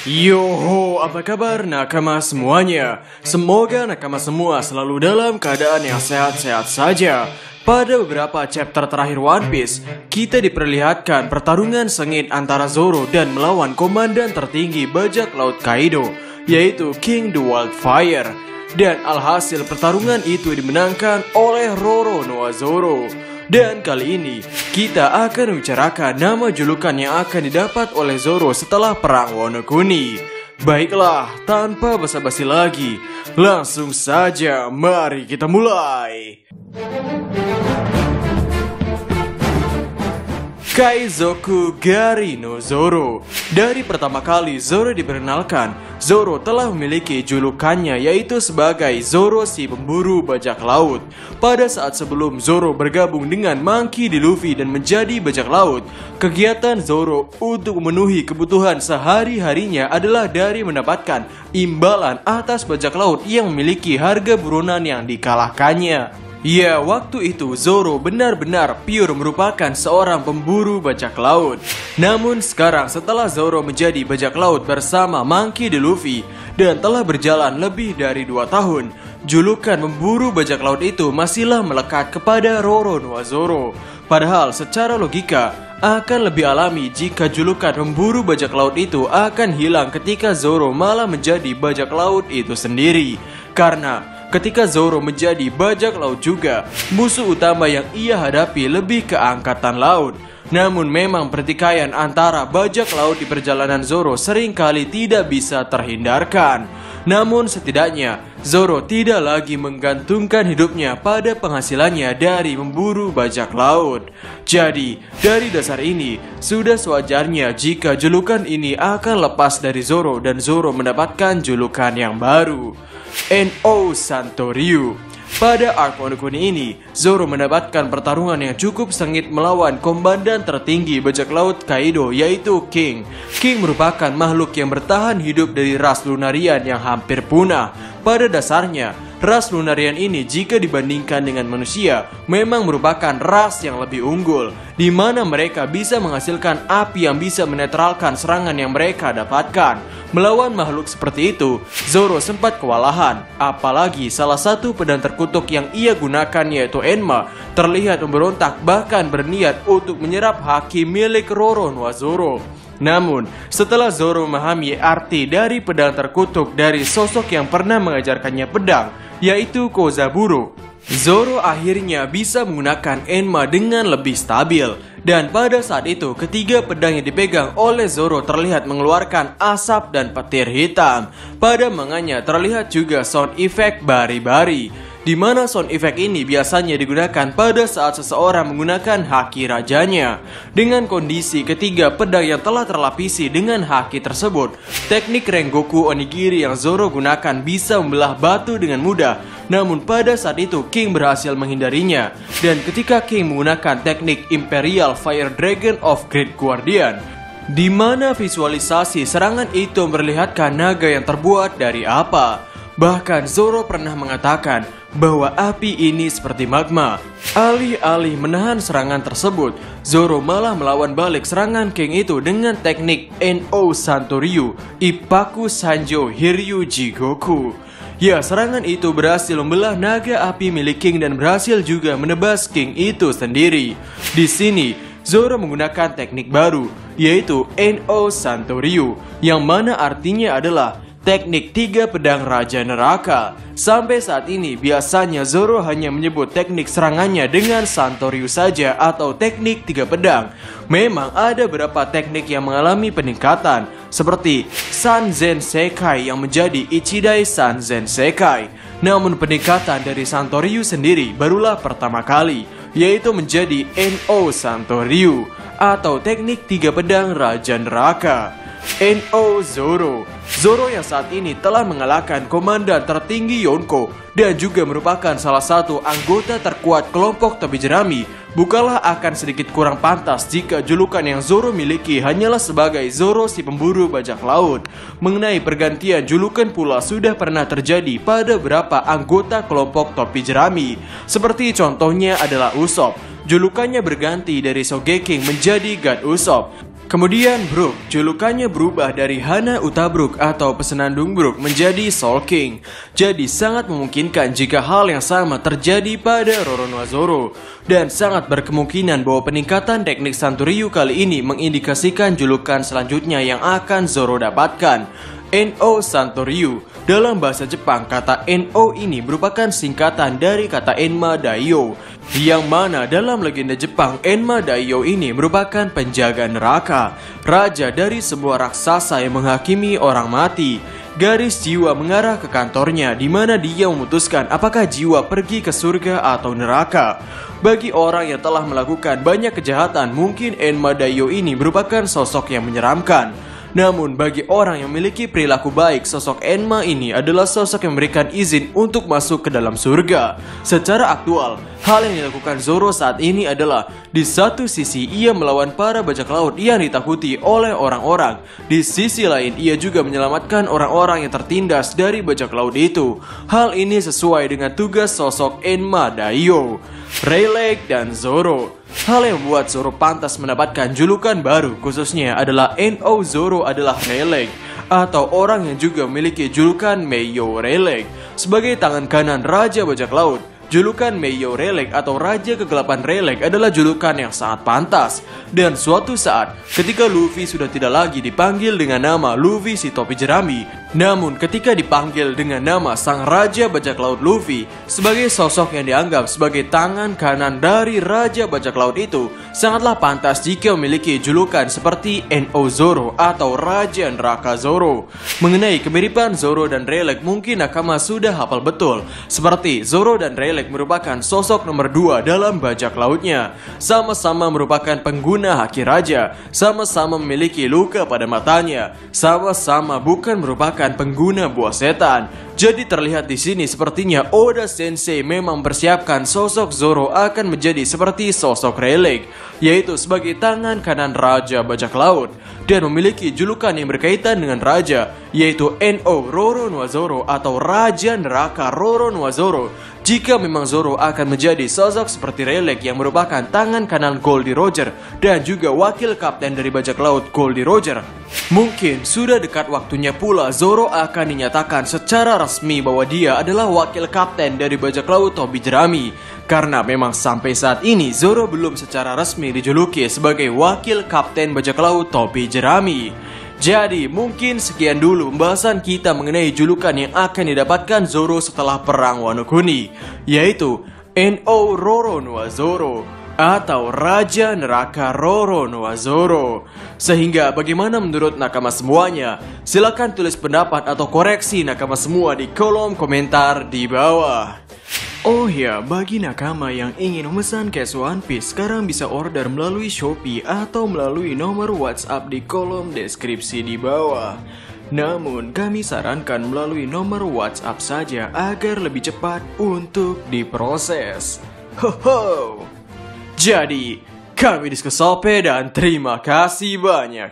Yoho, apa kabar nakama semuanya? Semoga nakama semua selalu dalam keadaan yang sehat-sehat saja. Pada beberapa chapter terakhir One Piece, kita diperlihatkan pertarungan sengit antara Zoro dan melawan komandan tertinggi bajak laut Kaido, yaitu King the Wildfire. Dan alhasil pertarungan itu dimenangkan oleh Roronoa Zoro. Dan kali ini kita akan membicarakan nama julukan yang akan didapat oleh Zoro setelah perang Wano Kuni. Baiklah, tanpa basa-basi lagi, langsung saja mari kita mulai. Kaizoku Gari no Zoro. Dari pertama kali Zoro diperkenalkan, Zoro telah memiliki julukannya yaitu sebagai Zoro si pemburu bajak laut. Pada saat sebelum Zoro bergabung dengan Monkey D. Luffy dan menjadi bajak laut, kegiatan Zoro untuk memenuhi kebutuhan sehari-harinya adalah dari mendapatkan imbalan atas bajak laut yang memiliki harga buronan yang dikalahkannya. Ya, waktu itu Zoro benar-benar pure merupakan seorang pemburu bajak laut. Namun sekarang setelah Zoro menjadi bajak laut bersama Monkey D. Luffy dan telah berjalan lebih dari 2 tahun, julukan pemburu bajak laut itu masihlah melekat kepada Roronoa Zoro. Padahal secara logika akan lebih alami jika julukan pemburu bajak laut itu akan hilang ketika Zoro malah menjadi bajak laut itu sendiri. Karena ketika Zoro menjadi bajak laut juga, musuh utama yang ia hadapi lebih ke angkatan laut. Namun memang pertikaian antara bajak laut di perjalanan Zoro seringkali tidak bisa terhindarkan. Namun setidaknya Zoro tidak lagi menggantungkan hidupnya pada penghasilannya dari memburu bajak laut. Jadi dari dasar ini sudah sewajarnya jika julukan ini akan lepas dari Zoro dan Zoro mendapatkan julukan yang baru, No Santoryu. Pada arc Wano Kuni ini, Zoro mendapatkan pertarungan yang cukup sengit melawan komandan tertinggi bajak laut Kaido, yaitu King. King merupakan makhluk yang bertahan hidup dari ras Lunarian yang hampir punah. Pada dasarnya, ras Lunarian ini jika dibandingkan dengan manusia memang merupakan ras yang lebih unggul, di mana mereka bisa menghasilkan api yang bisa menetralkan serangan yang mereka dapatkan. Melawan makhluk seperti itu, Zoro sempat kewalahan, apalagi salah satu pedang terkutuk yang ia gunakan yaitu Enma terlihat memberontak bahkan berniat untuk menyerap haki milik Roronoa Zoro. Namun, setelah Zoro memahami arti dari pedang terkutuk dari sosok yang pernah mengajarkannya pedang, yaitu Kozaburo, Zoro akhirnya bisa menggunakan Enma dengan lebih stabil. Dan pada saat itu, ketiga pedang yang dipegang oleh Zoro terlihat mengeluarkan asap dan petir hitam. Pada manganya terlihat juga sound effect bari-bari, di mana sound effect ini biasanya digunakan pada saat seseorang menggunakan haki rajanya. Dengan kondisi ketiga pedang yang telah terlapisi dengan haki tersebut, teknik Rengoku Onigiri yang Zoro gunakan bisa membelah batu dengan mudah. Namun pada saat itu King berhasil menghindarinya. Dan ketika King menggunakan teknik Imperial Fire Dragon of Great Guardian, di mana visualisasi serangan itu memperlihatkan naga yang terbuat dari apa. Bahkan Zoro pernah mengatakan bahwa api ini seperti magma. Alih-alih menahan serangan tersebut, Zoro malah melawan balik serangan King itu dengan teknik No Santoryu Ippaku Sanjo Hiryu Jigoku. Ya, serangan itu berhasil membelah naga api milik King dan berhasil juga menebas King itu sendiri. Di sini Zoro menggunakan teknik baru, yaitu No Santoryu, yang mana artinya adalah teknik 3 pedang Raja Neraka. Sampai saat ini biasanya Zoro hanya menyebut teknik serangannya dengan Santoryu saja atau teknik 3 pedang. Memang ada beberapa teknik yang mengalami peningkatan, seperti Sanzen Sekai yang menjadi Ichidai Sanzen Sekai. Namun peningkatan dari Santoryu sendiri barulah pertama kali, yaitu menjadi No Santoryu atau teknik 3 pedang Raja Neraka. No Zoro. Zoro yang saat ini telah mengalahkan komandan tertinggi Yonko dan juga merupakan salah satu anggota terkuat kelompok topi jerami, bukanlah akan sedikit kurang pantas jika julukan yang Zoro miliki hanyalah sebagai Zoro si pemburu bajak laut. Mengenai pergantian julukan pula sudah pernah terjadi pada beberapa anggota kelompok topi jerami. Seperti contohnya adalah Usopp. Julukannya berganti dari Sogeking menjadi God Usopp. Kemudian Brook, julukannya berubah dari Hana Utabrook atau Pesenandung Brook menjadi Soul King. Jadi sangat memungkinkan jika hal yang sama terjadi pada Roronoa Zoro. Dan sangat berkemungkinan bahwa peningkatan teknik Santoryu kali ini mengindikasikan julukan selanjutnya yang akan Zoro dapatkan, No Santoryu. Dalam bahasa Jepang, kata No ini merupakan singkatan dari kata Enma Daio, yang mana dalam legenda Jepang, Enma Daio ini merupakan penjaga neraka, raja dari semua raksasa yang menghakimi orang mati. Garis jiwa mengarah ke kantornya, di mana dia memutuskan apakah jiwa pergi ke surga atau neraka. Bagi orang yang telah melakukan banyak kejahatan, mungkin Enma Daio ini merupakan sosok yang menyeramkan. Namun bagi orang yang memiliki perilaku baik, sosok Enma ini adalah sosok yang memberikan izin untuk masuk ke dalam surga. Secara aktual, hal yang dilakukan Zoro saat ini adalah, di satu sisi ia melawan para bajak laut yang ditakuti oleh orang-orang. Di sisi lain ia juga menyelamatkan orang-orang yang tertindas dari bajak laut itu. Hal ini sesuai dengan tugas sosok Enma Daio, Rayleigh dan Zoro. Hal yang membuat Zoro pantas mendapatkan julukan baru khususnya adalah No Zoro adalah Rayleigh, atau orang yang juga memiliki julukan Meiyo Rayleigh sebagai tangan kanan Raja Bajak Laut. Julukan Meiyo Rayleigh atau Raja Kegelapan Rayleigh adalah julukan yang sangat pantas. Dan suatu saat, ketika Luffy sudah tidak lagi dipanggil dengan nama Luffy si topi jerami, namun ketika dipanggil dengan nama Sang Raja Bajak Laut Luffy, sebagai sosok yang dianggap sebagai tangan kanan dari Raja Bajak Laut itu, sangatlah pantas jika memiliki julukan seperti No Zoro atau Raja Neraka Zoro. Mengenai kemiripan Zoro dan Rayleigh, mungkin Nakama sudah hafal betul. Seperti Zoro dan Rayleigh merupakan sosok nomor 2 dalam bajak lautnya. Sama-sama merupakan pengguna haki raja, sama-sama memiliki luka pada matanya, sama-sama bukan merupakan pengguna buah setan. Jadi terlihat di sini sepertinya Oda Sensei memang mempersiapkan sosok Zoro akan menjadi seperti sosok Rayleigh, yaitu sebagai tangan kanan Raja Bajak Laut dan memiliki julukan yang berkaitan dengan raja, yaitu No Roronoa Zoro atau Raja Neraka Roronoa Zoro. Jika memang Zoro akan menjadi sosok seperti Rayleigh yang merupakan tangan kanan Goldie Roger dan juga wakil kapten dari bajak laut Goldie Roger, mungkin sudah dekat waktunya pula Zoro akan dinyatakan secara resmi bahwa dia adalah wakil kapten dari bajak laut topi jerami. Karena memang sampai saat ini Zoro belum secara resmi dijuluki sebagai wakil kapten bajak laut topi jerami. Jadi mungkin sekian dulu pembahasan kita mengenai julukan yang akan didapatkan Zoro setelah perang Wano Kuni, yaitu No Roronoa Zoro atau Raja Neraka Roronoa Zoro. Sehingga bagaimana menurut nakama semuanya? Silahkan tulis pendapat atau koreksi nakama semua di kolom komentar di bawah. Oh ya, bagi nakama yang ingin memesan case One Piece, sekarang bisa order melalui Shopee atau melalui nomor WhatsApp di kolom deskripsi di bawah. Namun, kami sarankan melalui nomor WhatsApp saja agar lebih cepat untuk diproses. Ho! Jadi, kami Diskusope dan terima kasih banyak.